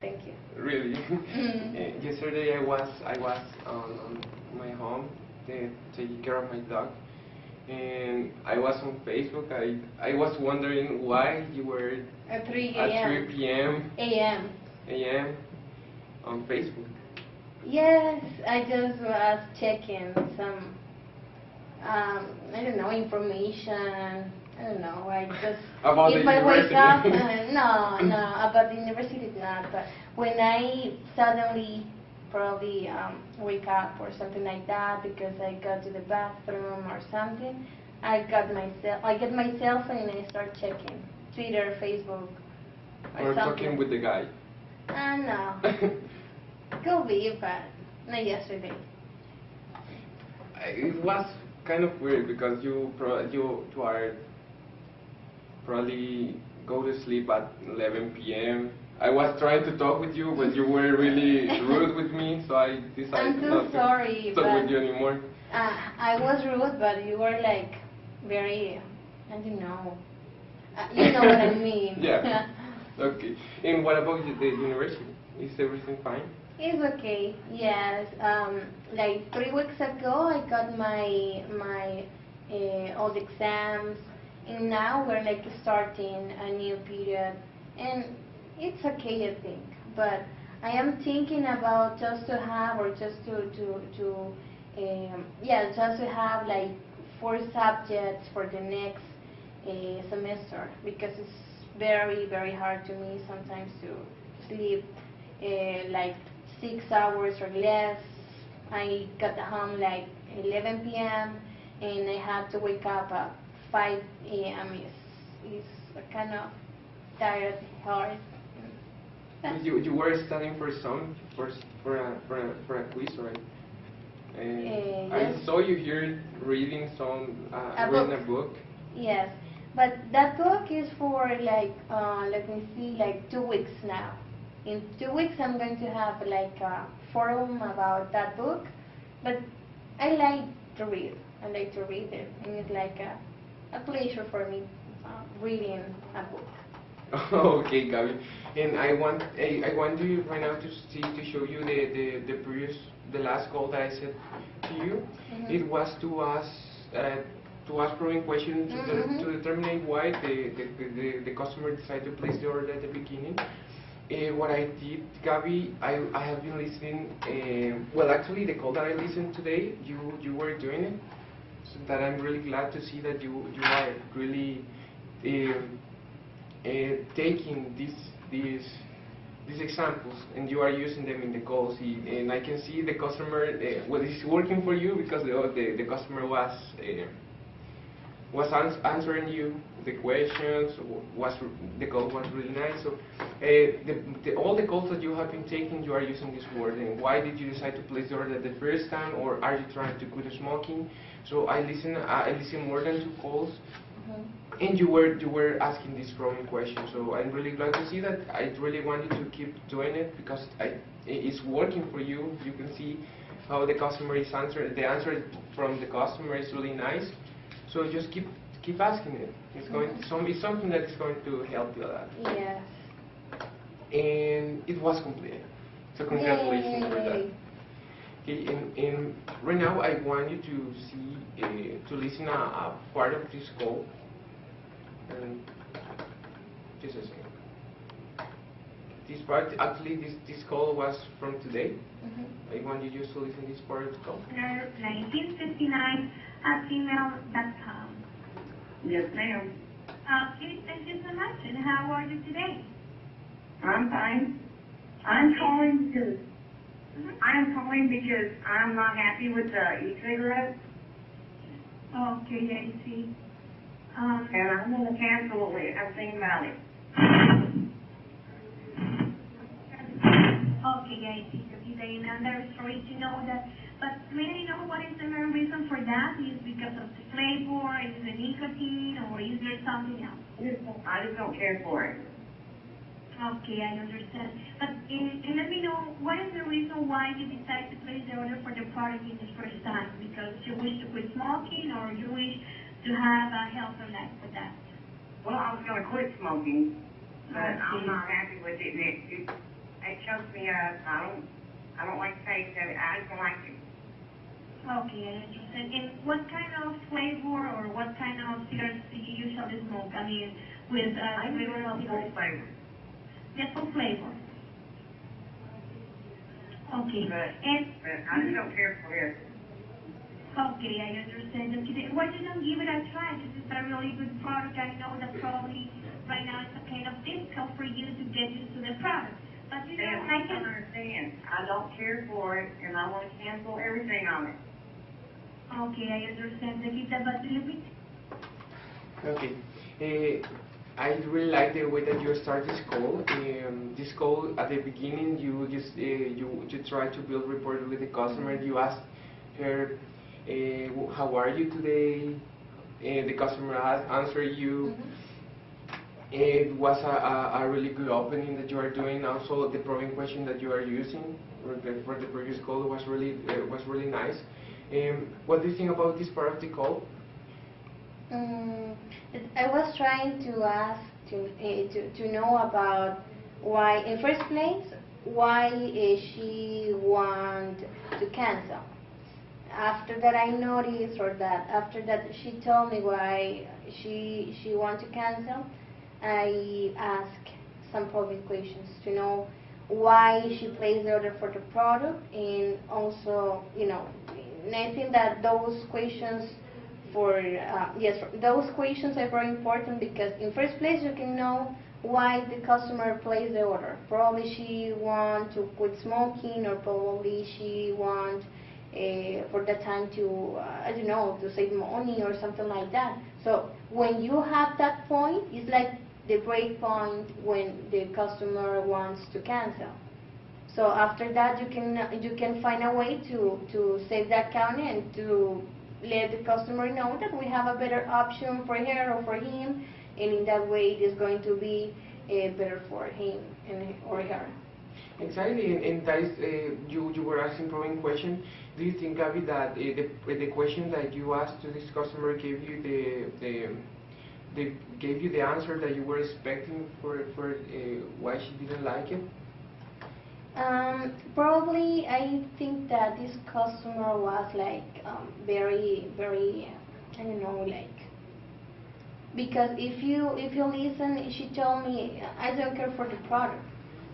Thank you. Really? Yesterday I was on my home taking care of my dog, and I was on Facebook. I was wondering why you were At 3 at a.m. 3 p.m. a.m. on Facebook. Yes, I just was checking some, I don't know, information. I don't know. I just About the if I wake up, university. no, about the university not. But when I suddenly probably wake up or something like that because I go to the bathroom or something, I get myself and I start checking Twitter, Facebook, or something. Talking with the guy. No. Could be, but not yesterday. It was kind of weird because you are probably go to sleep at 11 p.m. I was trying to talk with you, but you were really rude with me, so I decided not sorry, to talk with you anymore. I was rude, but you were like very, I don't know. You know what I mean. Yeah. Okay. And what about the university? Is everything fine? It's okay. Yes. Like 3 weeks ago, I got my all the exams, and now we're like starting a new period, and it's okay, I think. But I am thinking about just to have, or just just to have like 4 subjects for the next semester, because it's very hard to me sometimes to sleep like 6 hours or less. I got home like 11 p.m. and I have to wake up at 5 a.m. It's kind of tired, hard. You were studying for a quiz, right? Yes. I saw you here reading a book. Yes, but that book is for like let me see, like 2 weeks now. In 2 weeks, I'm going to have like a forum about that book, but I like to read. I like to read it, and it's like a pleasure for me reading a book. Okay, Gabby. And I want you right now to show you the last call that I said to you. It was to ask probing questions to determine why the customer decided to place the order at the beginning. What I did, Gabby, I have been listening. Well, actually, the call that I listened today, you were doing it. So that I'm really glad to see that you are really taking these examples and you are using them in the calls. And I can see the customer. Well, it's working for you because the customer was answering you the questions. The call was really nice. So all the calls that you have been taking, you are using this word. And why did you decide to place the order the first time, or are you trying to quit smoking? So I listen more than 2 calls, and you were asking this probing question. So I'm really glad to see that. I really want you to keep doing it because it's working for you. You can see how the customer is answering. The answer from the customer is really nice. So just keep asking it. It's something that is going to help you a lot. Yes. And it was completed. So congratulations for that. Okay, and right now I want you to see to listen a part of this call. And just a second. This part, actually, this call was from today. I want you just to listen to this part of the call. 1959 at gmail.com. Yes, ma'am. Okay, thank you so much. And how are you today? I'm fine. I'm calling because I'm not happy with the e-cigarette. Okay, I see. And I'm going to cancel it. I've think about it. Okay, I see. Okay, and I'm very sorry to know that. But may I know what is the main reason for that? Is it because of the flavor, is it the nicotine, or is there something else? I just don't care for it. Okay, I understand. But and let me know, what is the reason why you decided to place the order for the product in the first time? Because you wish to quit smoking, or you wish to have a healthier life for that? Well, I was going to quit smoking, but I'm not happy with it. It because I don't like taste of it. I just don't like it. Okay, I understand. And what kind of flavor or what kind of cigars do you usually smoke? I mean, with I flavor usually of smoke full cigars? flavor. Just for flavor. Okay. And But I just don't care for this. okay, I understand. Okay, why you don't give it a try? This is a really good product. I know that probably right now it's kind of difficult for you to get used to the product. But you know, And I I don't can. understand. I don't care for it, and I want to cancel everything on it. Okay, I understand, Nikita, but let me. Okay. I really like the way that you start this call. This call at the beginning, you just you try to build rapport with the customer. You ask her, "How are you today?" The customer answer you. It was a really good opening that you are doing. Also, the probing question that you are using for the previous call was really nice. What do you think about this part of the call? I was trying to ask to know about why, in first place, why she want to cancel. After that, I noticed, or that after that she told me why she want to cancel. I asked some probing questions to know why she placed the order for the product, and also, and I think that those questions those questions are very important, because in first place you can know why the customer placed the order. Probably she want to quit smoking, or probably she want for the time to I don't know, to save money or something like that. So when you have that point, it's like the break point when the customer wants to cancel. So after that, you can find a way to save that account and to let the customer know that we have a better option for her or for him, and in that way it is going to be better for him or her. Exactly, and that is, you were asking probing question. Do you think, Gabby, that the question that you asked to this customer gave you gave you the answer that you were expecting for why she didn't like it? Probably, I think that this customer was like very, very, I don't know, like, because if you listen, she told me, I don't care for the product,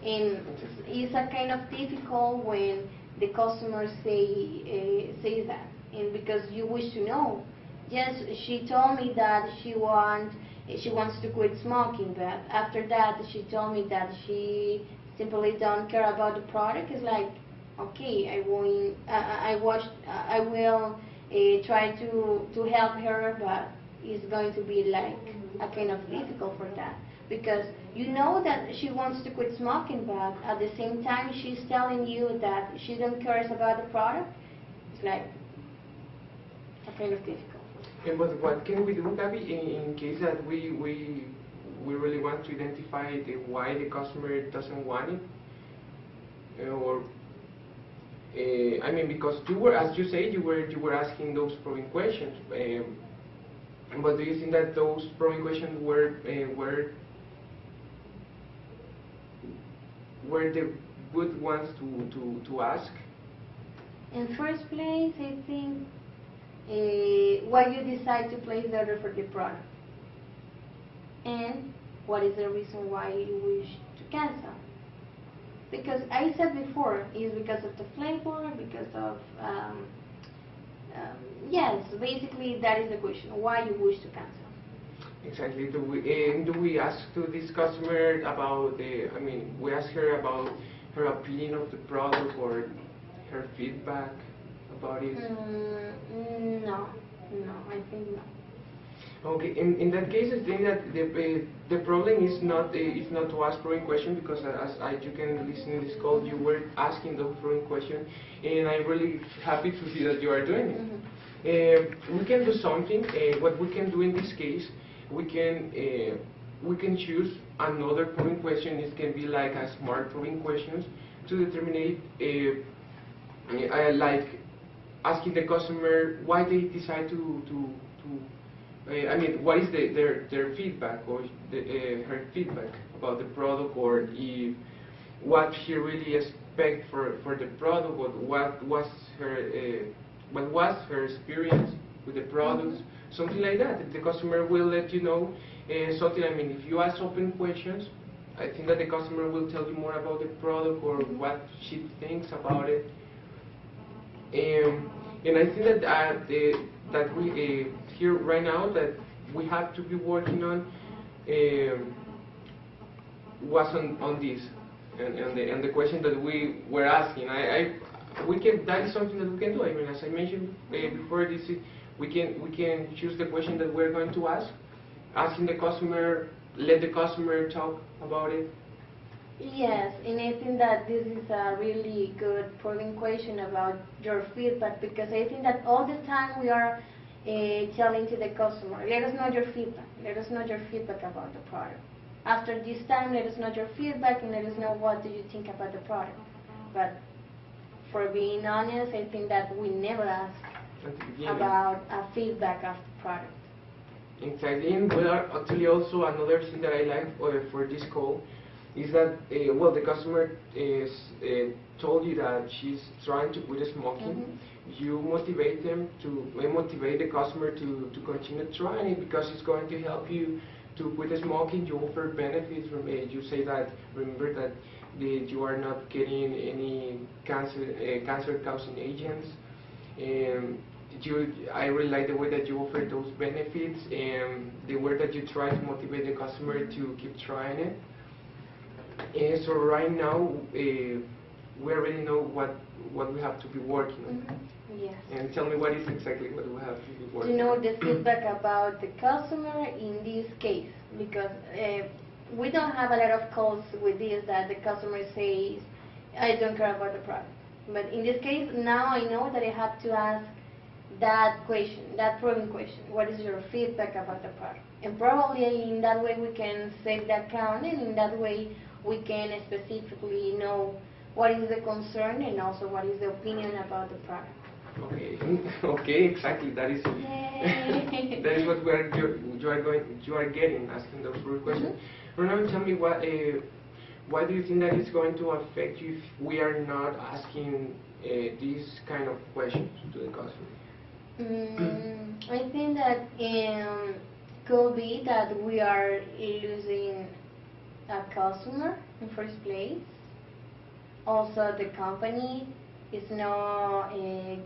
and it's a kind of difficult when the customer says that, and because you wish to know. Yes, she told me that she wants to quit smoking, but after that she told me that she simply don't care about the product. It's like, okay, I will try to help her, but it's going to be like a kind of difficult for that, because you know that she wants to quit smoking, but at the same time she's telling you that she don't cares about the product. It's like a kind of difficult. But what can we do, Gabby, in case that we really want to identify why the customer doesn't want it, or I mean, because you were, as you say, you were asking those probing questions, but do you think that those probing questions were the good ones to ask? In first place, I think why you decide to place the order for the product, and what is the reason why you wish to cancel. Because I said before, is because of the flavor, because of yes, basically that is the question, why you wish to cancel. Exactly. Do we ask to this customer about I mean, we ask her about her opinion of the product or her feedback about it? No, I think no. Okay, in that case, I think that the problem is not to ask probing question, because as you can listen in this call, you were asking those probing questions, and I'm really happy to see that you are doing it. We can do something. What we can do in this case, we can choose another probing question. It can be like a smart probing questions to determine like asking the customer why they decide to I mean, what is their feedback, or her feedback about the product, or if what she really expect for the product, what was her experience with the products, something like that. The customer will let you know something. I mean, if you ask open questions, I think that the customer will tell you more about the product or what she thinks about it. And I think that that we here right now that we have to be working on was on this and the question that we were asking. We can, that is something that we can do. I mean, as I mentioned before, we can choose the question that we're going to ask, asking the customer, let the customer talk about it. Yes, and I think that this is a really good probing question about your feedback, because I think that all the time we are telling to the customer, let us know your feedback, let us know your feedback about the product. After this time, let us know your feedback and let us know what do you think about the product. But for being honest, I think that we never ask about a feedback of the product. Exactly, and actually also another thing that I like for this call is that, well, the customer is told you that she's trying to quit smoking. You motivate the customer to continue trying it because it's going to help you to quit smoking. You offer benefits from it. You say that, remember that you are not getting any cancer-causing agents. I really like the way that you offer those benefits and the way that you try to motivate the customer to keep trying it. So right now, we already know what we have to be working on. Yes. And tell me what is exactly what we have to be working on. You know, the feedback about the customer in this case, because we don't have a lot of calls with this that the customer says, I don't care about the product. But in this case, now I know that I have to ask that question, that probing question. What is your feedback about the product? And probably in that way we can save the account, and in that way we can specifically know what is the concern and also what is the opinion about the product. Okay, okay, exactly. That is that is what you are getting asking those probing questions. Now tell me why do you think that it's going to affect you if we are not asking these kind of questions to the customer? I think that could be that we are losing a customer in first place. Also, the company is not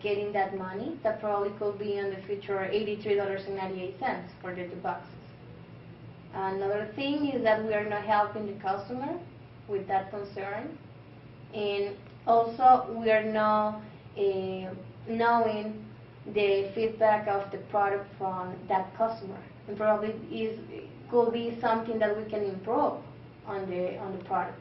getting that money. That probably could be in the future $83.98 for the 2 boxes. Another thing is that we are not helping the customer with that concern, and also we are not knowing the feedback of the product from that customer, and probably could be something that we can improve on the product.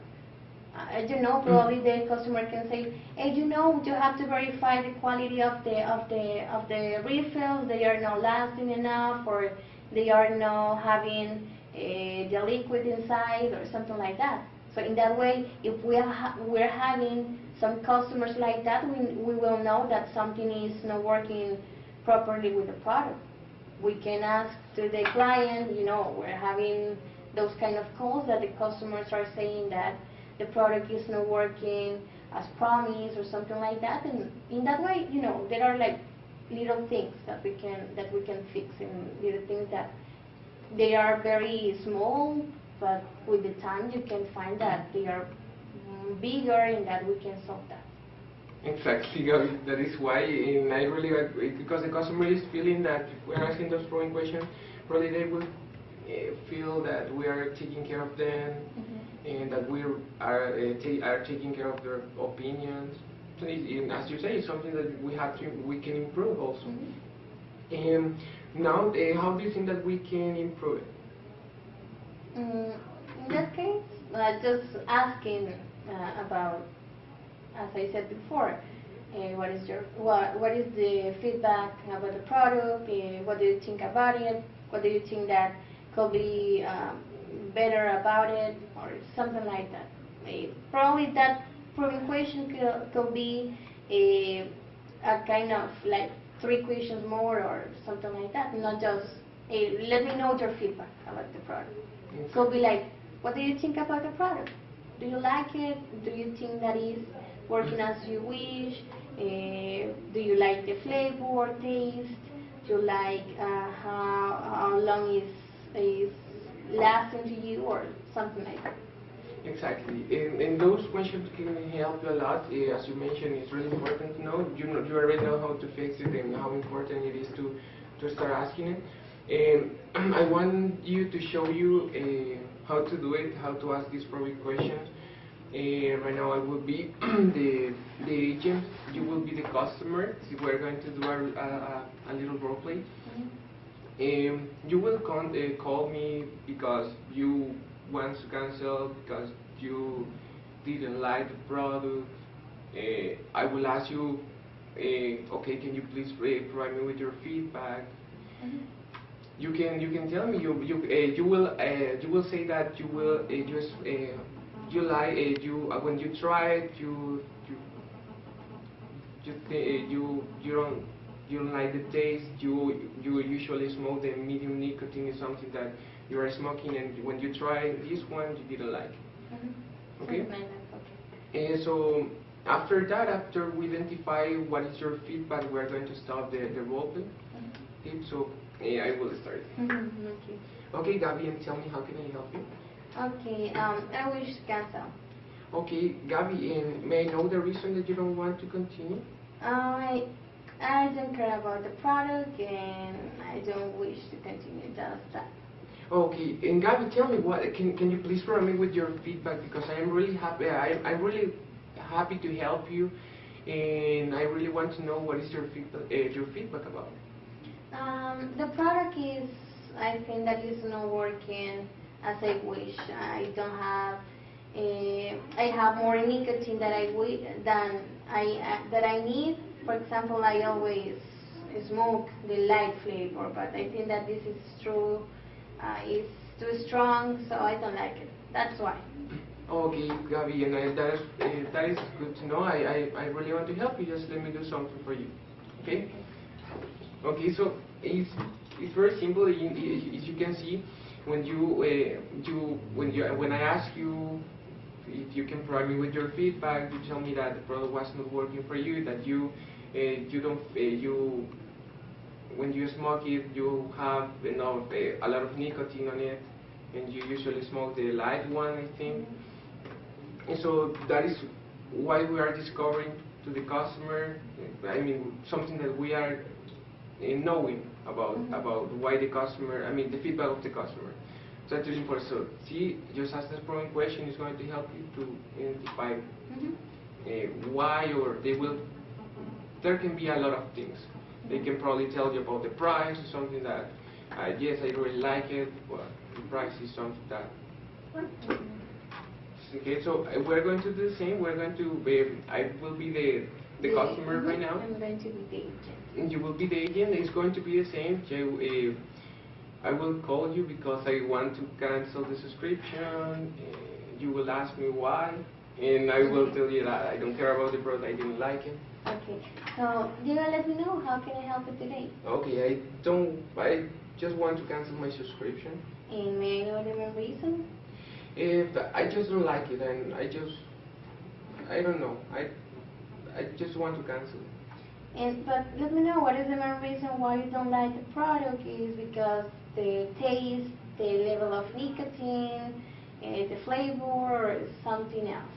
You know, probably the customer can say, hey, you know, you have to verify the quality of the refills. They are not lasting enough, or they are not having the liquid inside, or something like that. So in that way, if we're having some customers like that, we will know that something is not working properly with the product. We can ask to the client, you know, we're having those kind of calls that the customers are saying that the product is not working as promised or something like that, and in that way, you know, there are like little things that we can fix, and little things that they are very small, but with the time you can find that they are bigger and that we can solve that. Exactly, that is why, and I really agree, because the customer is feeling that if we're asking those probing questions, probably they will feel that we are taking care of them, and that we are taking care of their opinions. So and as you say, it's something that we can improve also. And now, how do you think that we can improve it? In that case, just asking about, as I said before, what is the feedback about the product? What do you think about it? What do you think that could be better about it, or something like that? Probably that probing question could be a kind of like 3 questions more or something like that, not just let me know your feedback about the product. Could be like, what do you think about the product? do you like it? Do you think that is working as you wish? Do you like the flavor or taste? Do you like how long is lasting to you or something like that? Exactly, and those questions can help you a lot. As you mentioned, it's really important to know. You already know how to fix it and how important it is to start asking it. And I want you to show you how to do it, how to ask these probing questions. Right now I will be the agent, you will be the customer. So we're going to do a little role play. You will call me because you want to cancel, because you didn't like the product. I will ask you, okay, can you please provide me with your feedback? You can tell me you will say that you will just you like when you try it you don't like the taste. You usually smoke the medium nicotine is something that you are smoking, and when you try this one you didn't like it. Okay. So after that, after we identify what is your feedback, we are going to start the role play. Okay, so I will start. Okay. Okay, Gabby, and tell me, how can I help you? Okay, I wish to cancel. Okay, Gabby, and may I know the reason that you don't want to continue? I don't care about the product and I don't wish to continue, just that. Okay, and Gabby, tell me, what can you please provide me with your feedback, because I am really happy. I'm really happy to help you, and I really want to know what is your feedback about. The product is, I think that is not working as I wish. I don't have, I have more nicotine that I need. For example, I always smoke the light flavor, but I think that this is true. It's too strong, so I don't like it. That's why. Okay, Gabby, and that is good to know. I really want to help you. Just let me do something for you. Okay? Okay, so it's very simple. As you can see, when I ask you if you can provide me with your feedback, you tell me that the product was not working for you, that when you smoke it, you have a lot of nicotine on it, and you usually smoke the light one, I think. And so that is why we are discovering to the customer, I mean, something that we are knowing about why the customer, I mean, the feedback of the customer. So that's really important. So see, just ask the following question is going to help you to identify why, or there can be a lot of things. They can probably tell you about the price, something that, yes, I really like it, but the price is something that. Okay, so we're going to do the same. We're going to, I will be the customer right now. I'm going to be the agent. And you will be the agent. It's going to be the same. I will call you because I want to cancel the subscription. You will ask me why, and I will tell you that I don't care about the product, I didn't like it. Okay, so you let me know, how can I help you today? Okay, I just want to cancel my subscription. And may I know the main reason? I just don't like it, and I don't know, I just want to cancel it. But let me know, what is the main reason why you don't like the product? Is because the taste, the level of nicotine, the flavor, or something else?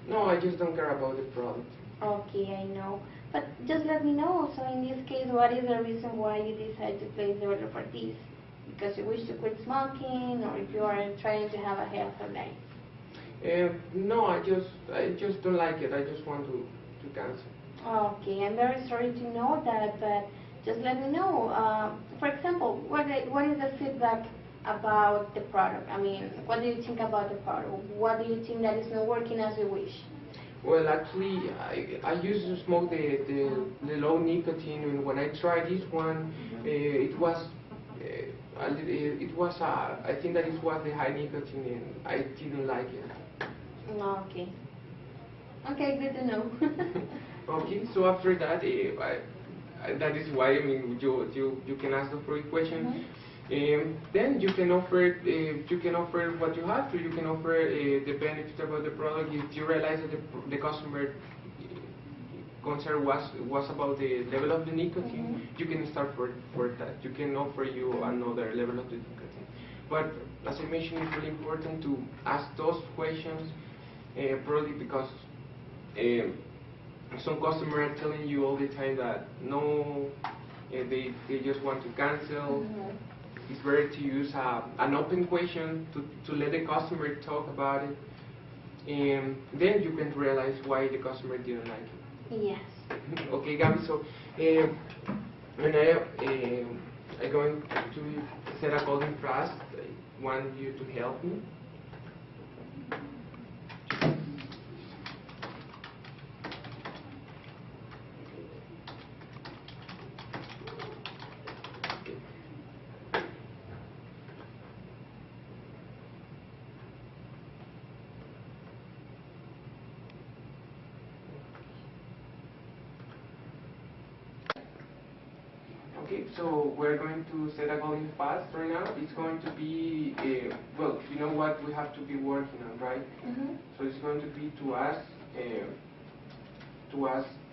No, I just don't care about the product. Okay, I know. But just let me know. So in this case, what is the reason why you decide to place the order for this? Because you wish to quit smoking, or if you are trying to have a healthy life? No, I just don't like it. I just want to cancel. Okay, I'm very sorry to know that, but just let me know. For example, what is the feedback about the product? I mean, what do you think about the product? What do you think that is not working as you wish? Well, actually, I used to smoke the low nicotine, and when I tried this one, it was I think that it was the high nicotine, and I didn't like it. Okay. Okay, good to know. Okay, so after that, that is why, I mean, you can ask the first question. Then you can offer what you have to. You can offer the benefits about the product. If you realize that the customer concern was about the level of the nicotine, you can start for that. You can offer you another level of the nicotine. But as I mentioned, it's really important to ask those questions, probably because some customers are telling you all the time that no, they just want to cancel. It's better to use an open question to let the customer talk about it, and then you can realize why the customer didn't like it. Yes. Okay, Gabby, so when I'm going to set a golden fast, I want you to help me. Okay, so we're going to set a golden fast right now. It's going to be, well, you know what we have to be working on, right? So it's going to be to ask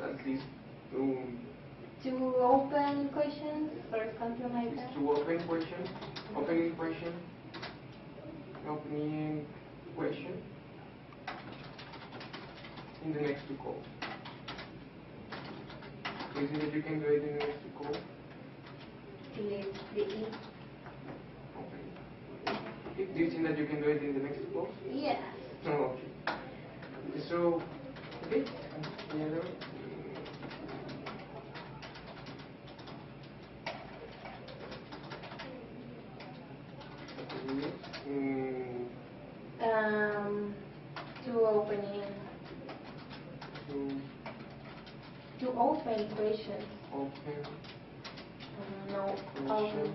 at least Two open questions or something like that? two opening question, opening question, in the next two calls. Do you think that you can do it in the next two calls? Okay. Do you think that you can do it in the next two calls? Yes. Oh, okay. So, okay. Together. Two opening. Two open questions. Open. No. Question.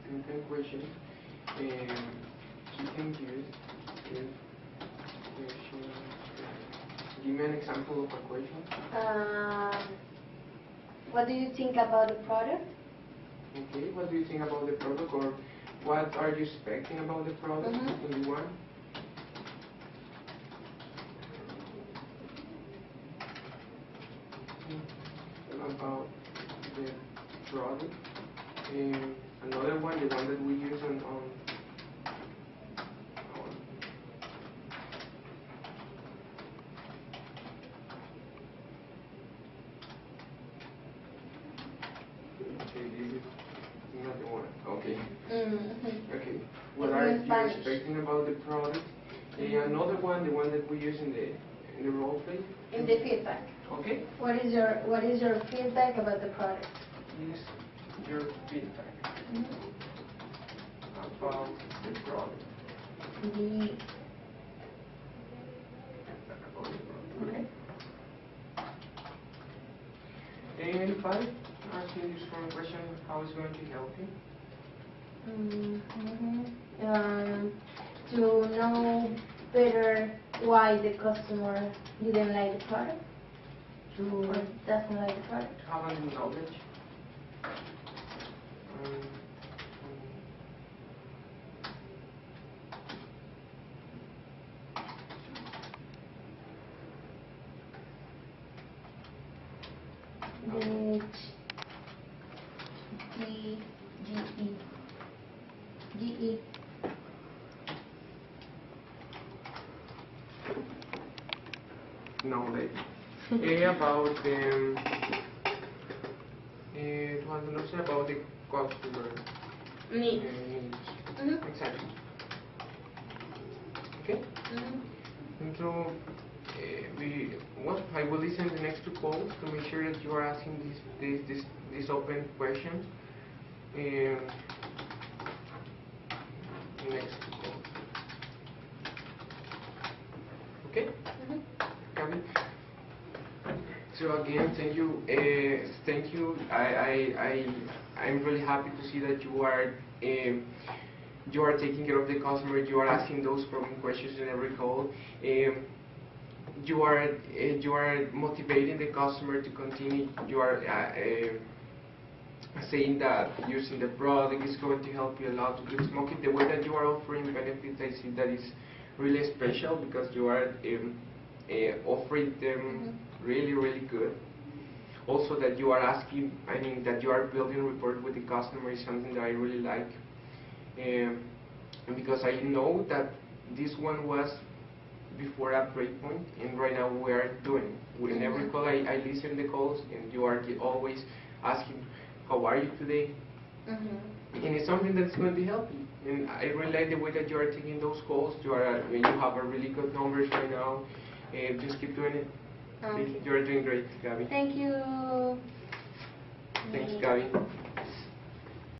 Open question. And you can use this question. Give me an example of a question. What do you think about the product? Okay, what do you think about the product, or what are you expecting about the product in the one? About the product. And another one, the one that we use on okay, this is not the one. Okay. Okay. What are you expecting about the product? Another one, the one that we use in the role play. In the feedback. Okay. What is your feedback about the product? Is your feedback about the product. Okay. And if I ask you this one question, how is it going to help you? To know better why the customer didn't like the product, or doesn't like the product. Have a knowledge. GE. Knowledge. About about the customer Needs. Exactly. Okay. And so I will listen to the next two calls to make sure that you are asking these open questions. Next two calls. Okay. Coming. So again, thank you. Thank you. I'm really happy to see that you are taking care of the customer. You are asking those probing questions in every call. You are motivating the customer to continue. You are saying that using the product is going to help you a lot to quit smoking. The way that you are offering benefits, I see that is really special because you are offering them really good. Also that you are asking, I mean, that you are building rapport with the customer is something that I really like. And because I know that this one was before a breakpoint, and right now we are doing it. In every call, I listen to the calls, and you are always asking, how are you today? And it's something that's going to help you. And I really like the way that you are taking those calls. You have a really good numbers right now. Just keep doing it. Okay. You are doing great, Gabby. Thank you. Thanks, Gabby.